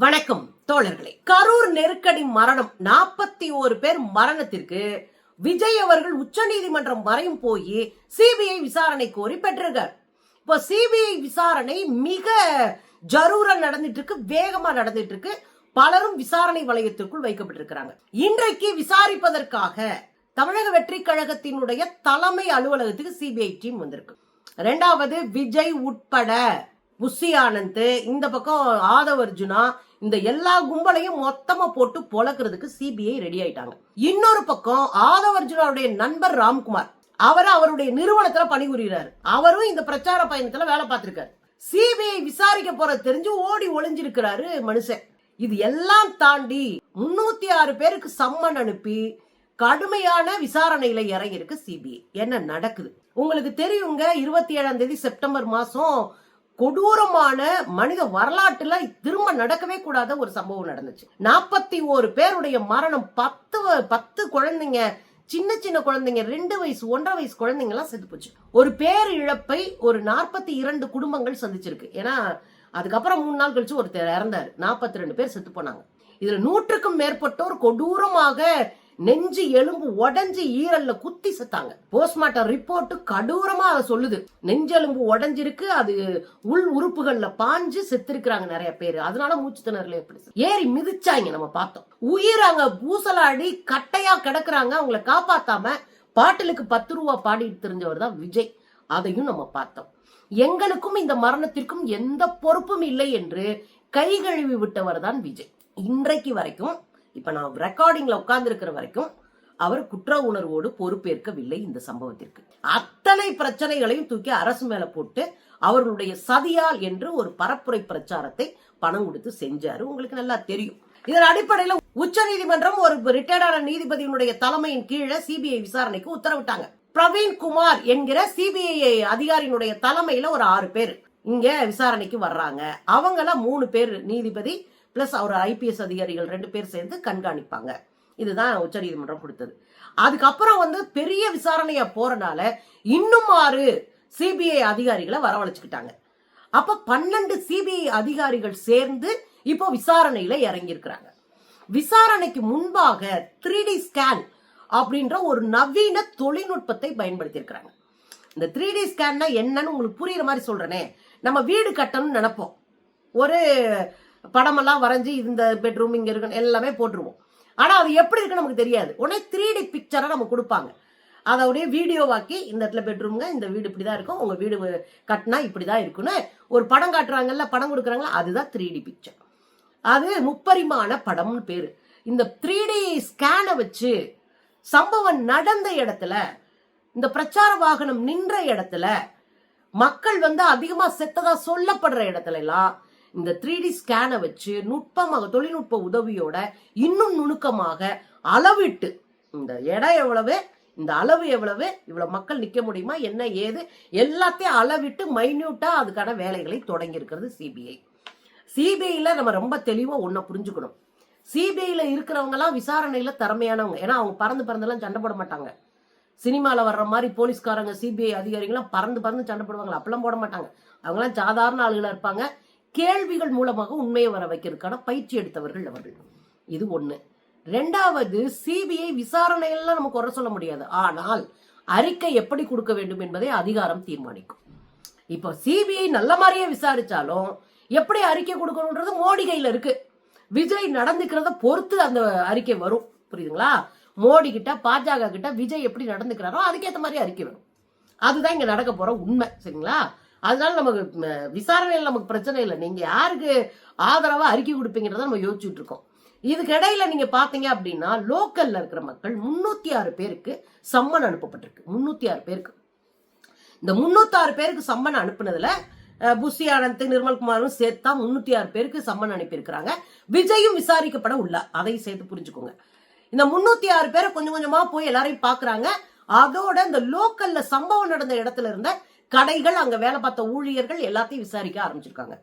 வணக்கம் தோழர்களே. கரூர் நெருக்கடி மரணம் 41 பேர் மரணத்திற்கு விஜய் அவர்கள் உச்சநீதிமன்றம் வரையும் போய் சிபிஐ விசாரணை கோரி பெற்றிருக்கார். இப்போ சிபிஐ விசாரணை மிக ஜரூரா நடந்துட்டு இருக்கு, வேகமா நடந்துட்டு இருக்கு. பலரும் விசாரணை வளையத்திற்குள் வைக்கப்பட்டிருக்கிறாங்க. இன்றைக்கு விசாரிப்பதற்காக தமிழக வெற்றி கழகத்தினுடைய தலைமை அலுவலகத்துக்கு சிபிஐ டீம் வந்திருக்கு. இரண்டாவது விஜய் உட்பட புஷி ஆனந்த், இந்த பக்கம் ஆதவ் அர்ஜுனா, இந்த எல்லா கும்பலையும் மொத்தமா போட்டு பொழக்கிறதுக்கு சிபிஐ ரெடி ஆயிட்டாங்க. இன்னொரு பக்கம் ஆதவ் அர்ஜுனாவுடைய நண்பர் ராம்குமார், அவருடைய நிறுவனத்துல பணிபுரிகிறாரு. அவரும் இந்த பிரச்சார பயணத்துல வேலை பார்த்திருக்காரு. சிபிஐ விசாரிக்க போற தெரிஞ்சு ஓடி ஒளிஞ்சிருக்கிறாரு மனுஷன். இது எல்லாம் தாண்டி 306 பேருக்கு சம்மன் அனுப்பி கடுமையான விசாரணையில இறங்கியிருக்கு சிபிஐ. என்ன நடக்குது உங்களுக்கு தெரியுங்க. 27ஆம் தேதி செப்டம்பர் மாசம் கொடூரமான மனித வரலாற்றுல திரும்ப நடக்கவே கூடாத ஒரு சம்பவம் நடந்துச்சு. 41 பேருடைய மரணம். 10 குழந்தைங்க, சின்ன சின்ன குழந்தைங்க, 2 வயசு 1.5 வயசு குழந்தைங்க எல்லாம் செத்து போச்சு. ஒரு பேர் இழப்பை ஒரு 42 குடும்பங்கள் சந்திச்சிருக்கு. ஏன்னா அதுக்கப்புறம் 3 நாள் கழிச்சு ஒருத்தர் இறந்தாரு. 42 பேர் செத்து போனாங்க. இதுல 100க்கும் மேற்பட்டோர் கொடூரமாக நெஞ்சு எலும்பு உடஞ்சு ஈரல்ல குத்தி செத்தாங்க. போஸ்ட்மார்ட்டம் ரிப்போர்ட் கடூரமா அதை சொல்லுது. நெஞ்செலும்பு உடஞ்சிருக்கு, அது உள் உறுப்புகள்ல பாஞ்சு செத்துருக்காங்க நிறைய பேரு. அதனால மூச்சு திணறல ஏறி மிதிச்சாங்க. நம்ம பார்த்தோம். உயிர் அங்க பூசலாடி கட்டையா கிடக்குறாங்க. அவங்களை காப்பாத்தாம பாட்டிலுக்கு 10 ரூபா பாடிட்டு தெரிஞ்சவர் தான் விஜய். அதையும் நம்ம பார்த்தோம். எங்களுக்கும் இந்த மரணத்திற்கும் எந்த பொறுப்பும் இல்லை என்று கை கழுவி விட்டவர் தான் விஜய். இன்றைக்கு வரைக்கும், இப்ப நான் ரெக்கார்டிங்ல உட்கார்ந்து இருக்கிற வரைக்கும் அவர் குற்ற உணர்வோடு பொறுப்பேற்கவில்லை. இந்த சம்பவத்திற்கு அத்தனை பிரச்சனைகளையும் தூக்கி அரசு மேல போட்டு அவர்களுடைய சதியால் என்று ஒரு பரப்புரை பிரச்சாரத்தை பணம் கொடுத்து செஞ்சாரு. உங்களுக்கு நல்லா தெரியும். இதன் அடிப்படையில் உச்ச நீதிமன்றம் ஒரு ரிட்டையர்டான நீதிபதியினுடைய தலைமையின் கீழே சிபிஐ விசாரணைக்கு உத்தரவிட்டாங்க. பிரவீன் குமார் என்கிற சிபிஐ அதிகாரியினுடைய தலைமையில ஒரு 6 பேர் இங்க விசாரணைக்கு வர்றாங்க. அவங்கள 3 பேர் நீதிபதி பிளஸ் அவர் ஐபிஎஸ் அதிகாரிகள் 2 பேர் சேர்ந்து கண்காணிப்பாங்க. இதுதான் உச்ச நீதிமன்றம் கொடுத்தது. அதுக்கப்புறம் பெரிய விசாரணையா போறனால இன்னும் 6 சிபிஐ அதிகாரிகளை வரவழைச்சுக்கிட்டாங்க. அப்ப 12 சிபிஐ அதிகாரிகள் சேர்ந்து இப்போ விசாரணையில இறங்கி இருக்கிறாங்க. விசாரணைக்கு முன்பாக 3D ஸ்கேன் அப்படின்ற ஒரு நவீன தொழில்நுட்பத்தை பயன்படுத்தி இருக்கிறாங்க. இந்த 3D ஸ்கேன்னா என்னன்னு உங்களுக்கு புரியுற மாதிரி சொல்றேனே. நம்ம வீடு கட்டணும்னு நினைப்போம். ஒரு படமெல்லாம் வரைஞ்சி இந்த பெட்ரூம் இங்க இருக்கு எல்லாமே போட்டுருவோம். ஆனா அது எப்படி இருக்குன்னு நமக்கு தெரியாது. உடனே 3D பிக்சரா நம்ம கொடுப்பாங்க. அதோடைய வீடியோவாக்கி இந்த இடத்துல பெட்ரூம்ங்க, இந்த வீடு இப்படிதான் இருக்கும், உங்க வீடு கட்டினா இப்படிதான் இருக்குன்னு ஒரு படம் காட்டுறாங்கல்ல, படம் கொடுக்குறாங்களா, அதுதான் 3D பிக்சர். அது முப்பரிமாண படம்னு பேரு. இந்த 3D ஸ்கேனை வச்சு சம்பவம் நடந்த இடத்துல, இந்த பிரச்சார வாகனம் நின்ற இடத்துல, மக்கள் அதிகமா செத்ததா சொல்லப்படுற இடத்துல எல்லாம் இந்த 3D ஸ்கேனை வச்சு நுட்பமாக தொழில்நுட்ப உதவியோட இன்னும் நுணுக்கமாக அளவிட்டு, இந்த இடம் எவ்வளவு, இந்த அளவு எவ்வளவு, இவ்வளவு மக்கள் நிக்க முடியுமா, என்ன ஏது எல்லாத்தையும் அளவிட்டு மைன்யூட்டா அதுக்கான வேலைகளை தொடங்கி இருக்கிறது சிபிஐ. சிபிஐல நம்ம ரொம்ப தெளிவா ஒன்ன புரிஞ்சுக்கணும். சிபிஐல இருக்கிறவங்க எல்லாம் விசாரணையில திறமையானவங்க. ஏன்னா அவங்க பறந்துலாம் சண்டை போட மாட்டாங்க. சினிமால வர்ற மாதிரி போலீஸ்காரங்க சிபிஐ அதிகாரிகள்லாம் பறந்து சண்டை போடுவாங்களா, அப்பெல்லாம் போட மாட்டாங்க. அவங்களாம் சாதாரண ஆளுகளா இருப்பாங்க. கேள்விகள் மூலமாக உண்மையை வர வைக்கிறதுக்கான பயிற்சி எடுத்தவர்கள் அவர்கள். இது ஒண்ணு. 2வது, சிபிஐ விசாரணையெல்லாம் நமக்கு குறை சொல்ல முடியாது. ஆனால் அறிக்கை எப்படி கொடுக்க வேண்டும் என்பதை அதிகாரம் தீர்மானிக்கும். இப்போ சிபிஐ நல்ல மாதிரியே விசாரிச்சாலும் எப்படி அறிக்கை கொடுக்கணும்ன்றது மோடி கையில இருக்கு. விஜய் நடந்துக்கிறத பொறுத்து அந்த அறிக்கை வரும். புரியுதுங்களா? மோடி கிட்ட, பாஜக கிட்ட விஜய் எப்படி நடந்துக்கிறாரோ அதுக்கேற்ற மாதிரி அறிக்கை வரும். அதுதான் இங்க நடக்க போற உண்மை. சரிங்களா? அதனால நமக்கு விசாரணையில் நமக்கு பிரச்சனை இல்லை. நீங்க யாருக்கு ஆதரவா அறிக்கை கொடுப்பீங்கிறத நம்ம யோசிச்சுட்டு இருக்கோம். இதுக்கு இடையில நீங்க பாத்தீங்க அப்படின்னா லோக்கல்ல இருக்கிற மக்கள் 306 பேருக்கு சம்மன் அனுப்பப்பட்டிருக்கு. 306 பேருக்கு. இந்த 306 பேருக்கு சம்மன் அனுப்புனதுல புஷி ஆனந்த், நிர்மல்குமாரும் சேர்த்தா 306 பேருக்கு சம்மன் அனுப்பி இருக்கிறாங்க. விஜயும் விசாரிக்கப்பட உள்ளார். அதையும் சேர்த்து புரிஞ்சுக்கோங்க. இந்த 306 பேரை கொஞ்சம் கொஞ்சமா போய் எல்லாரையும் பாக்குறாங்க. அதோட இந்த லோக்கல்ல சம்பவம் நடந்த இடத்துல இருந்த கடைகள், அங்க வேலை பார்த்த ஊழியர்கள் எல்லாத்தையும் விசாரிக்க ஆரம்பிச்சிருக்காங்க.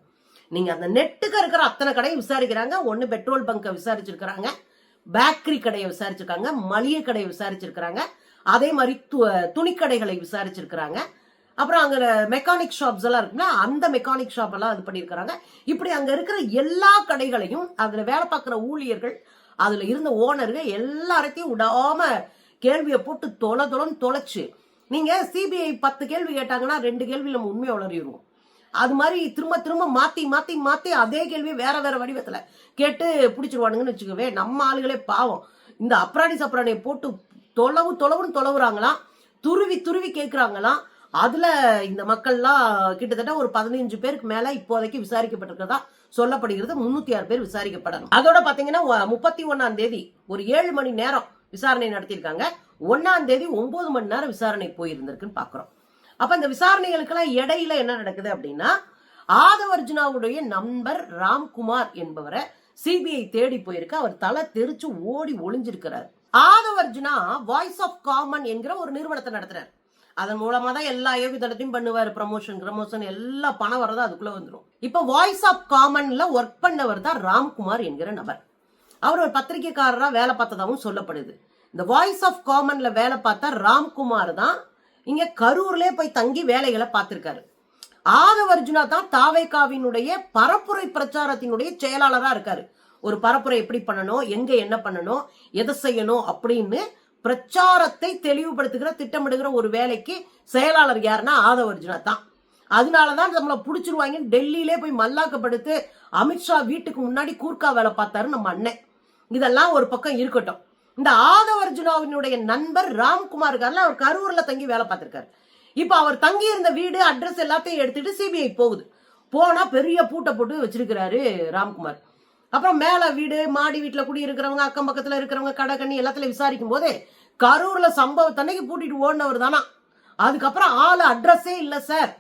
நீங்க அந்த நெட்டுக்கு இருக்கிற அத்தனை கடையும் விசாரிக்கிறாங்க. ஒண்ணு பெட்ரோல் பங்க விசாரிச்சிருக்காங்க, பேக்கரி கடையை விசாரிச்சிருக்காங்க, மளிகை கடையை விசாரிச்சிருக்காங்க, அதே மாதிரி துணிக்கடைகளை விசாரிச்சிருக்காங்க, அப்புறம் அங்க மெக்கானிக் ஷாப்ஸ் எல்லாம் இருக்குன்னா அந்த மெக்கானிக் ஷாப் எல்லாம் இது பண்ணிருக்காங்க. இப்படி அங்க இருக்கிற எல்லா கடைகளையும் அதுல வேலை பார்க்கிற ஊழியர்கள், அதுல இருந்த ஓனர்கள் எல்லாரையும் விடாம கேள்வியை போட்டு தொலைச்சு, நீங்க சிபிஐ 10 கேள்வி கேட்டாங்கன்னா 2 கேள்வி நம்ம உண்மையை வளரிடுவோம். அது மாதிரி திரும்ப திரும்ப மாத்தி அதே கேள்வியை வேற வேற வடிவத்துல கேட்டு பிடிச்சிருவானுங்கன்னு வச்சுக்கவே. நம்ம ஆளுகளே பாவம் இந்த அப்ராணியை போட்டு தொலைவுறாங்களாம், துருவி கேட்கிறாங்களாம். அதுல இந்த மக்கள்லாம் கிட்டத்தட்ட ஒரு 15 பேருக்கு மேல இப்போதைக்கு விசாரிக்கப்பட்டிருக்கிறதா சொல்லப்படுகிறது. 306 பேர் விசாரிக்கப்படணும். அதோட பாத்தீங்கன்னா 31ஆம் தேதி ஒரு 7 மணி நேரம் விசாரணை நடத்தியிருக்காங்க. 1ஆம் தேதி 9 மணி நேரம் விசாரணை போயிருந்திருக்குன்னு பாக்குறோம். அப்ப இந்த விசாரணைகளுக்கெல்லாம் இடையில என்ன நடக்குது அப்படின்னா, ஆதவர்ஜுனாவுடைய நண்பர் ராம்குமார் என்பவரை சிபிஐ தேடி போயிருக்கு. அவர் தலை தெரிச்சு ஓடி ஒளிஞ்சிருக்கிறார். ஆதவர்ஜுனா வாய்ஸ் ஆஃப் காமன் என்கிற ஒரு நிறுவனத்தை நடத்துறாரு. அதன் மூலமா தான் எல்லா ஏவுதளத்தையும் பண்ணுவாரு. ப்ரமோஷன் எல்லா பணம் வரதா அதுக்குள்ள வந்துடும். இப்ப வாய்ஸ் ஆஃப் காமன்ல ஒர்க் பண்ணவர் தான் ராம்குமார் என்கிற நபர். அவர் ஒரு பத்திரிகைக்காரரா வேலை பார்த்ததாகவும் சொல்லப்படுது. இந்த வாய்ஸ் ஆஃப் காமன்ல வேலை பார்த்த ராம்குமார் தான் இங்க கரூர்ல போய் தங்கி வேலைகளை பார்த்திருக்காரு. ஆதவர்ஜுனா தான் தாவேகாவினுடைய பரப்புரை பிரச்சாரத்தினுடைய செயலாளரா இருக்காரு. ஒரு பரப்புரை எப்படி பண்ணணும், எங்க என்ன பண்ணணும், எதை செய்யணும் அப்படின்னு பிரச்சாரத்தை தெளிவுபடுத்துகிற திட்டமிடுகிற ஒரு வேலைக்கு செயலாளர் யாருன்னா ஆதவர்ஜுனா தான். அதனாலதான் நம்மள புடிச்சிருவாங்க டெல்லியிலே போய் மல்லாக்கப்படுத்து அமித்ஷா வீட்டுக்கு முன்னாடி கூர்க்கா வேலை பார்த்தாரு நம்ம அண்ணன். இதெல்லாம் ஒரு பக்கம் இருக்கட்டும். இந்த ஆதவர்ஜுனாவினுடைய நண்பர் ராம்குமார் இருக்காருல, அவர் கரூர்ல தங்கி வேலை பார்த்திருக்காரு. இப்ப அவர் தங்கி இருந்த வீடு அட்ரஸ் எல்லாத்தையும் எடுத்துட்டு சிபிஐ போகுது. போனா பெரிய பூட்டை போட்டு வச்சிருக்கிறாரு ராம்குமார். அப்புறம் மேல வீடு மாடி வீட்டுல குடி இருக்கிறவங்க, அக்கம் பக்கத்துல இருக்கிறவங்க, கடை கண்ணி எல்லாத்துல விசாரிக்கும் போது கரூர்ல சம்பவத்தன்னைக்கு பூட்டிட்டு ஓடினவர் தானா. அதுக்கப்புறம் ஆளு அட்ரஸே இல்ல சார்,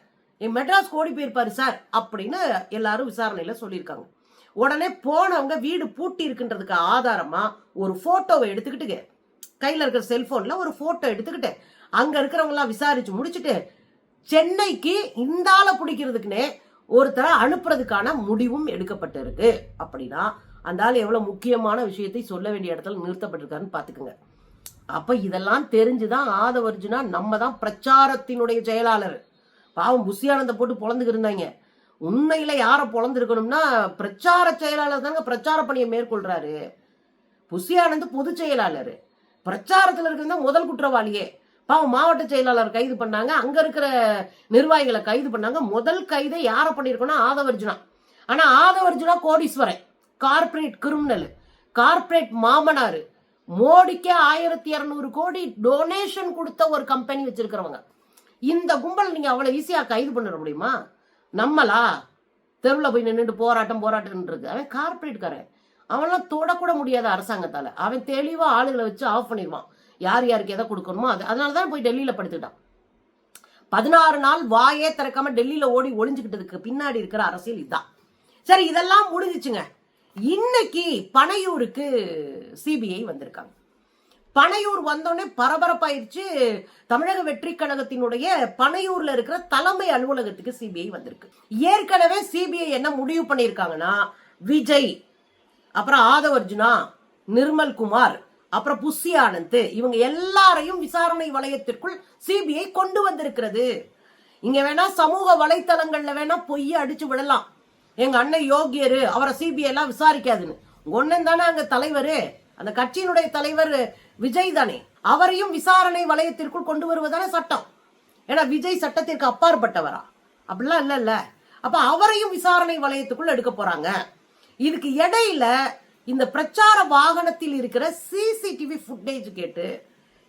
மெட்ராஸ் ஓடி போயிருப்பாரு சார் அப்படின்னு எல்லாரும் விசாரணையில சொல்லியிருக்காங்க. உடனே போனவங்க வீடு பூட்டி இருக்குன்றதுக்கு ஆதாரமா ஒரு போட்டோவை எடுத்துக்கிட்டு, கையில இருக்கிற செல்போன்ல ஒரு போட்டோ எடுத்துக்கிட்டு அங்க இருக்கிறவங்க எல்லாம் விசாரிச்சு முடிச்சுட்டு சென்னைக்கு இந்த ஆளை பிடிக்கிறதுக்குன்னே ஒருத்தரை அனுப்புறதுக்கான முடிவும் எடுக்கப்பட்டு இருக்கு. அப்படின்னா அந்த ஆள் எவ்வளவு முக்கியமான விஷயத்தை சொல்ல வேண்டிய இடத்துல நிறுத்தப்பட்டிருக்காருன்னு பாத்துக்கோங்க. அப்ப இதெல்லாம் தெரிஞ்சுதான் ஆதவர்ஜுனா நம்ம தான் பிரச்சாரத்தினுடைய செயலாளர். பாவம் புஷியானந்த போட்டு பொழந்துக்கு இருந்தாங்க. உண்மையில யார பொழந்திருக்கணும்னா பிரச்சார செயலாளர் தாங்க பிரச்சார பணியை மேற்கொள்றாரு. புஷியானந்த் பொதுச் செயலாளர், பிரச்சாரத்துல இருக்கிறது முதல் குற்றவாளியே. பாவம் மாவட்ட செயலாளர் கைது பண்ணாங்க, அங்க இருக்கிற நிர்வாகிகளை கைது பண்ணாங்க. முதல் கைதை யார பண்ணிருக்கணும், ஆதவர்ஜுனா. ஆனா ஆதவர்ஜுனா கோடீஸ்வரன், கார்பரேட் கிரிமினல், கார்பரேட் மாமனாரு, மோடிக்கே 1200 கோடி டொனேஷன் கொடுத்த ஒரு கம்பெனி வச்சிருக்கிறவங்க. இந்த கும்பல் நீங்க அவ்வளவு ஈஸியா கைது பண்ண முடியுமா? நம்மளா தெருவில் போய் நின்றுட்டு போராட்டம் இருக்கு. அவன் கார்பரேட்காரன், அவன்லாம் தொடக்கூட முடியாத அரசாங்கத்தால. அவன் தெளிவா ஆளுகளை வச்சு ஆஃப் பண்ணிடுவான், யார் யாருக்கு எதை கொடுக்கணுமோ அது. அதனாலதான் போய் டெல்லியில படுத்துட்டான். 16 நாள் வாயே திறக்காம டெல்லியில ஓடி ஒளிஞ்சுக்கிட்டதுக்கு பின்னாடி இருக்கிற அரசியல் இதுதான். சரி, இதெல்லாம் முடிஞ்சிச்சுங்க. இன்னைக்கு பனையூருக்கு சிபிஐ வந்திருக்காங்க. பனையூர் வந்தோடனே பரபரப்பாயிருச்சு. தமிழக வெற்றி கழகத்தினுடைய பனையூர்ல இருக்கிற தலைமை அலுவலகத்துக்கு சிபிஐ வந்திருக்கு. ஏற்கனவே சிபிஐ என்ன முடிவு பண்ணிருக்காங்கன்னா, விஜய், அப்புறம் ஆதவர்ஜுனா, நிர்மல்குமார், அப்புறம் புஷி ஆனந்த், இவங்க எல்லாரையும் விசாரணை வளையத்திற்குள் சிபிஐ கொண்டு வந்திருக்கிறது. இங்க வேணா சமூக வலைத்தளங்கள்ல வேணா பொய்ய அடிச்சு விடலாம், எங்க அண்ணன் யோகியரு, அவரை சிபிஐ எல்லாம் விசாரிக்காதுன்னு. ஒன்னு தானே அங்க தலைவர், அந்த கட்சியினுடைய தலைவர் விஜய் தானே, அவரையும் விசாரணை வளையத்திற்குள் கொண்டு வருவதான சட்டம். ஏன்னா விஜய் சட்டத்திற்கு அப்பாற்பட்டவரா? அப்படிலாம் இல்ல. அப்ப அவரையும் விசாரணை வளையத்துக்குள் எடுக்க போறாங்க. இதுக்கு இடையில இந்த பிரச்சார வாகனத்தில் இருக்கிற சிசிடிவி ஃபுட்டேஜ் கேட்டு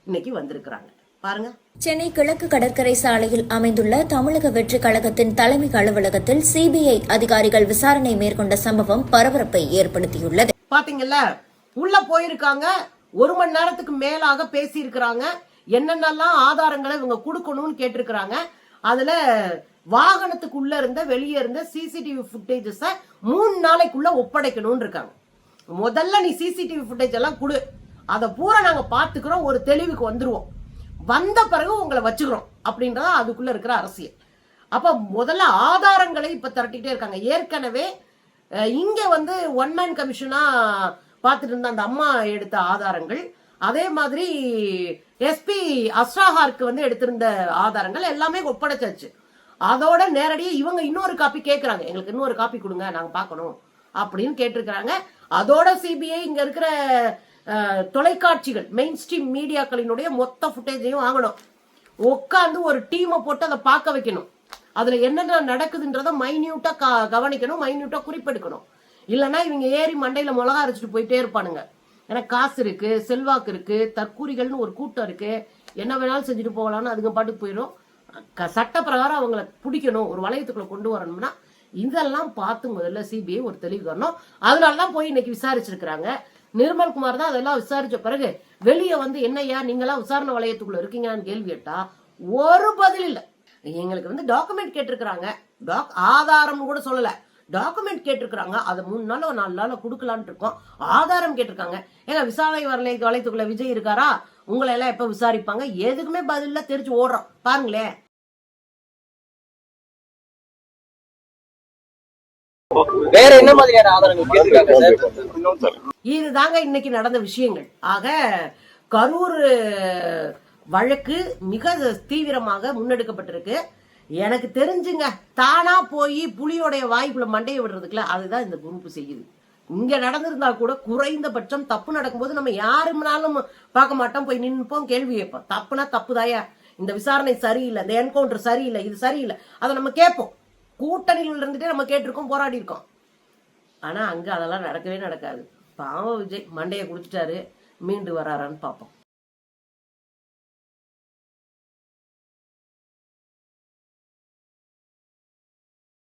இன்னைக்கு வந்திருக்கிறாங்க பாருங்க. சென்னை கிழக்கு கடற்கரை சாலையில் அமைந்துள்ள தமிழக வெற்றி கழகத்தின் தலைமை அலுவலகத்தில் சிபிஐ அதிகாரிகள் விசாரணை மேற்கொண்ட சம்பவம் பரபரப்பை ஏற்படுத்தியுள்ளது. பாத்தீங்கல்ல, உள்ள போயிருக்காங்க, 1 மணி நேரத்துக்கு மேலாக பேசி இருக்கிறாங்க. என்னென்னலாம் ஆதாரங்களை இவங்க கொடுக்கணும்னு கேட்டிருக்கிறாங்க. அதுல வாகனத்துக்கு உள்ள இருந்த வெளியே இருந்த சிசிடிவி ஃபுட்டேஜஸ் 3 நாளைக்குள்ள ஒப்படைக்கணும்னு இருக்காங்க. முதல்ல நீ சிசிடிவி ஃபுட்டேஜ் எல்லாம் கொடு, அதை பூரா நாங்க பாத்துக்கிறோம், ஒரு தெளிவுக்கு வந்துருவோம், வந்த பிறகு உங்களை வச்சுக்கிறோம் அப்படின்றத அதுக்குள்ள இருக்கிற அரசியல். அப்ப முதல்ல ஆதாரங்களை இப்ப திரட்டிட்டே இருக்காங்க. ஏற்கனவே இங்க வந்து 1 மேன் கமிஷனா பார்த்துட்டு இருந்த அந்த அம்மா எடுத்த ஆதாரங்கள், அதே மாதிரி எஸ்பி அஸ்ராஹாருக்கு வந்து எடுத்திருந்த ஆதாரங்கள் எல்லாமே ஒப்படைச்சாச்சு. அதோட நேரடியாக இவங்க இன்னொரு காப்பி கேட்கறாங்க, எங்களுக்கு இன்னொரு காப்பி கொடுங்க நாங்க பார்க்கணும் அப்படின்னு கேட்டிருக்கிறாங்க. அதோட சிபிஐ இங்க இருக்கிற தொலைக்காட்சிகள் மெயின் ஸ்ட்ரீம் மீடியாக்களினுடைய மொத்த ஃபுட்டேஜையும் வாங்கணும். உட்காந்து ஒரு டீமை போட்டு அதை பார்க்க வைக்கணும். அதுல என்னென்ன நடக்குதுன்றத மைன்யூட்டா கவனிக்கணும், மைன்யூட்டா குறிப்பெடுக்கணும். இல்லைன்னா இவங்க ஏறி மண்டையில மிளகா அரைச்சிட்டு போயிட்டே இருப்பானுங்க. ஏன்னா காசு இருக்கு, செல்வாக்கு இருக்கு, தற்கூரிகள்னு ஒரு கூட்டம் இருக்கு, என்ன வேணாலும் செஞ்சுட்டு போகலான்னு அதுங்க பாட்டுக்கு போயிடும். சட்ட பிரகாரம் அவங்களை பிடிக்கணும், ஒரு வளையத்துக்குள்ள கொண்டு வரணும்னா இதெல்லாம் பார்த்து முதல்ல சிபிஐ ஒரு தெளிவு வரணும். அதனாலதான் போய் இன்னைக்கு விசாரிச்சிருக்கிறாங்க. நிர்மல்குமார் தான் அதெல்லாம் விசாரிச்ச பிறகு வெளியே வந்து என்னையா நீங்களாம் விசாரணை வளையத்துக்குள்ள இருக்கீங்கன்னு கேள்வி கேட்டா ஒரு பதில் இல்லை. எங்களுக்கு வந்து டாக்குமெண்ட் கேட்டிருக்கிறாங்க, ஆதாரம் கூட சொல்லல, டாக்குமெண்ட் கேட்டிருக்காங்க, அதை 3 நாள் 4 நாள் கொடுக்கலான்னு இருக்கோம். ஆதாரம் கேட்டிருக்காங்க. ஏங்க விசாரணை வளையத்துக்குள்ள விஜய் இருக்காரா, உங்களை எல்லாம் எப்ப விசாரிப்பாங்க, எதுக்குமே பதில தெரிஞ்சு ஓடுறோம் பாருங்களேன். வேற என்ன மாதிரியான ஆதாரங்கள் கேட்டிருக்காங்க சார்? இதுதாங்க இன்னைக்கு நடந்த விஷயங்கள். ஆக கரூர் வழக்கு மிக தீவிரமாக முன்னெடுக்கப்பட்டிருக்கு. எனக்கு தெரிஞ்சுங்க, தானா போய் புலியோடைய வாய்ப்புல மண்டையை விடுறதுக்குல அதுதான் இந்த குரூப் செய்யுது. இங்க நடந்திருந்தா கூட குறைந்தபட்சம் தப்பு நடக்கும்போது நம்ம யாருனாலும் பார்க்க மாட்டோம், போய் நின்னுப்போம், கேள்வி கேட்போம். தப்புனா தப்புதாயா, இந்த விசாரணை சரியில்லை, இந்த என்கவுண்டர் சரியில்லை, இது சரியில்லை, அதை நம்ம கேட்போம். கூட்டணியில் இருந்துட்டே நம்ம கேட்டிருக்கோம், போராடி இருக்கோம். ஆனா அங்க அதெல்லாம் நடக்கவே நடக்காது. பாவம் விஜய் மண்டையை குடிச்சிட்டாரு, மீண்டு வராரான்னு பார்ப்போம்.